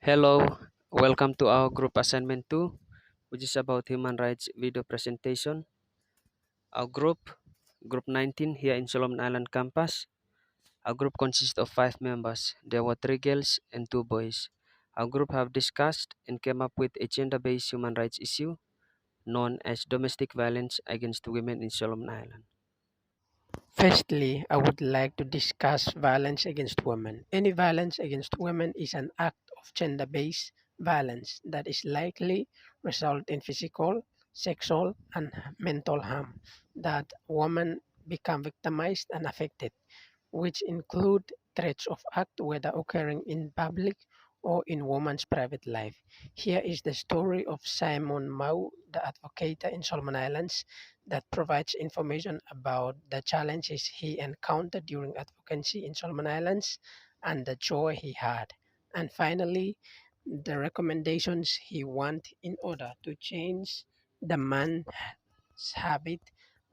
Hello, welcome to our group assignment 2, which is about human rights video presentation. Our group 19 here in Solomon Island campus. Our group consists of 5 members. There were 3 girls and 2 boys. Our group have discussed and came up with a gender-based human rights issue known as domestic violence against women in Solomon Island. Firstly, I would like to discuss violence against women. Any violence against women is an act of gender-based violence that is likely result in physical, sexual, and mental harm that women become victimized and affected, which include threats of act whether occurring in public or in woman's private life. Here is the story of Simon Mau, the advocate in Solomon Islands, that provides information about the challenges he encountered during advocacy in Solomon Islands and the joy he had. And finally, the recommendations he want in order to change the man's habit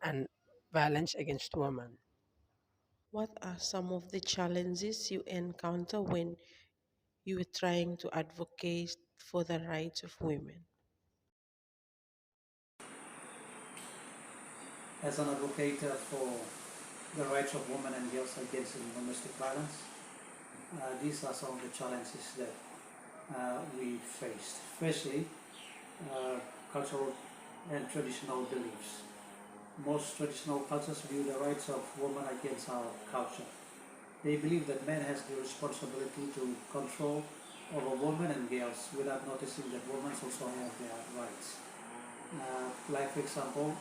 and violence against women. What are some of the challenges you encounter when you are trying to advocate for the rights of women? As an advocate for the rights of women and girls against domestic violence, these are some of the challenges that we faced. Firstly, cultural and traditional beliefs. Most traditional cultures view the rights of women against our culture. They believe that man has the responsibility to control over women and girls without noticing that women also have their rights. Like for example,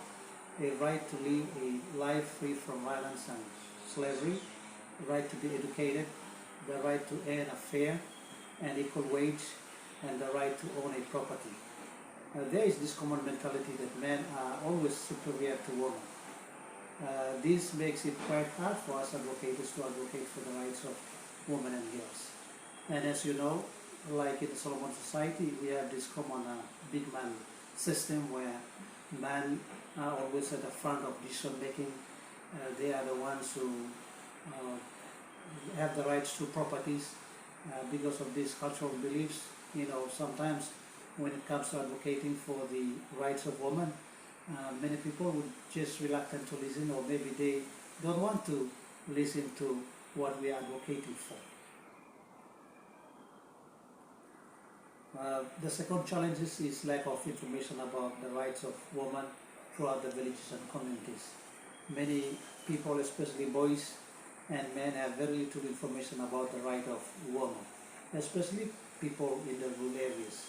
a right to live a life free from violence and slavery, the right to be educated, the right to earn a fair and equal wage, and the right to own a property. There is this common mentality that men are always superior to women. This makes it quite hard for us advocates to advocate for the rights of women and girls. And as you know, like in the Solomon society, we have this common big man system where men are always at the front of decision making. They are the ones who have the rights to properties because of these cultural beliefs. Sometimes when it comes to advocating for the rights of women, many people would just reluctant to listen, or maybe they don't want to listen to what we are advocating for. The second challenge is lack of information about the rights of women throughout the villages and communities. Many people, especially boys and men, have very little information about the right of women, especially people in the rural areas.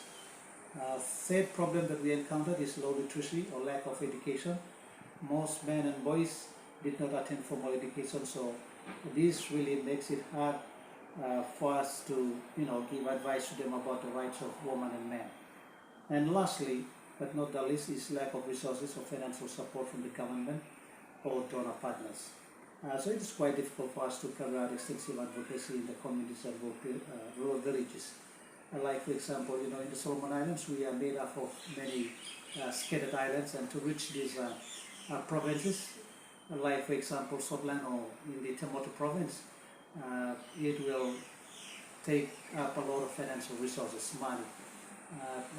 Third problem that we encountered is low literacy or lack of education. Most men and boys did not attend formal education, so this really makes it hard for us to give advice to them about the rights of women and men. And lastly, but not the least, is lack of resources or financial support from the government or donor partners. So it is quite difficult for us to carry out extensive advocacy in the communities and rural villages. Like for example, in the Solomon Islands, we are made up of many scattered islands, and to reach these provinces, like for example, Sotland or in the Temoto province, it will take up a lot of financial resources, money.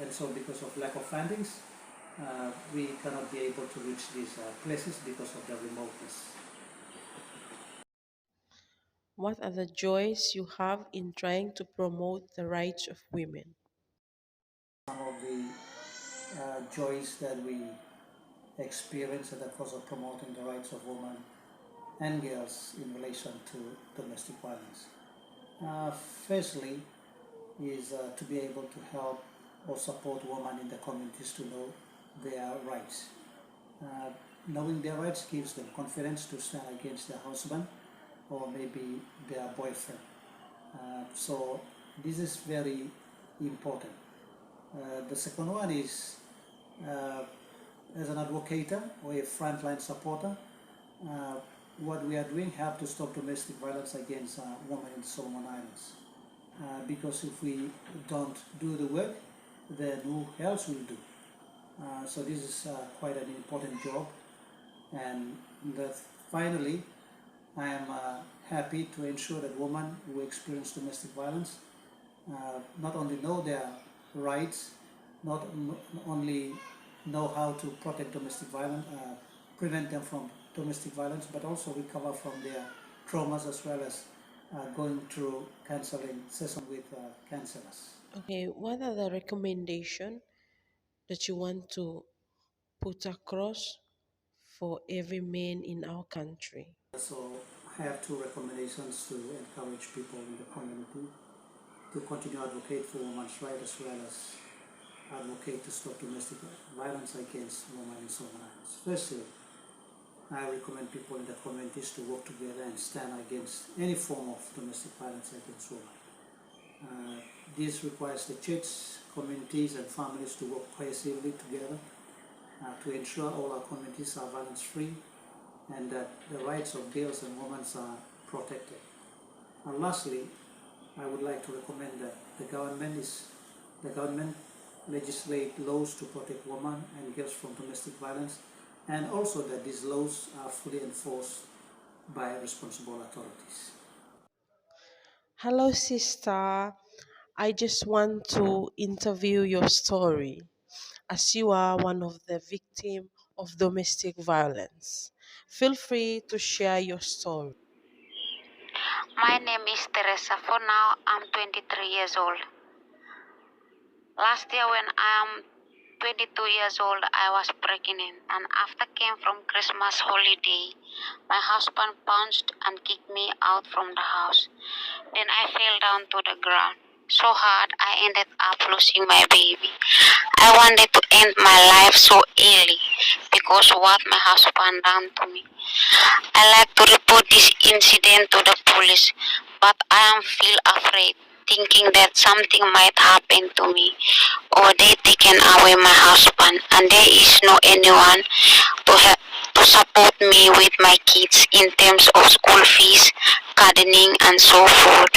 And so because of lack of fundings, we cannot be able to reach these places because of the remoteness. What are the joys you have in trying to promote the rights of women? Some of the joys that we experience in the course of promoting the rights of women and girls in relation to domestic violence. Firstly, is to be able to help or support women in the communities to know their rights. Uh, Knowing their rights gives them confidence to stand against their husband or maybe their boyfriend. So this is very important. The second one is uh, as an advocate or a frontline supporter, uh, what we are doing help to stop domestic violence against women in the Solomon Islands. Because if we don't do the work, then who else will do? So this is quite an important job. And that finally, I am happy to ensure that women who experience domestic violence not only know their rights, not only know how to protect domestic violence, prevent them from domestic violence, but also recover from their traumas as well as going through counseling session with counselors. Okay, what are the recommendations that you want to put across for every man in our country? So I have two recommendations to encourage people in the community to continue to advocate for women's rights as well as advocate to stop domestic violence against women in Solomon Islands. Firstly, I recommend people in the communities to work together and stand against any form of domestic violence against women. This requires the church, communities and families to work cohesively together to ensure all our communities are violence free and that the rights of girls and women are protected. And lastly, I would like to recommend that the government legislate laws to protect women and girls from domestic violence, and also that these laws are fully enforced by responsible authorities. Hello, sister. I just want to interview your story as you are one of the victims of domestic violence. Feel free to share your story. My name is Teresa. For now, I'm 23 years old. Last year, when I am 22 years old, I was pregnant, and after came from Christmas holiday, my husband punched and kicked me out from the house. Then I fell down to the ground so hard I ended up losing my baby. I wanted to end my life so early because what my husband done to me. I like to report this incident to the police, but I am feel afraid, thinking that something might happen to me, or they taken away my husband, and there is no anyone to help to support me with my kids in terms of school fees, gardening, and so forth.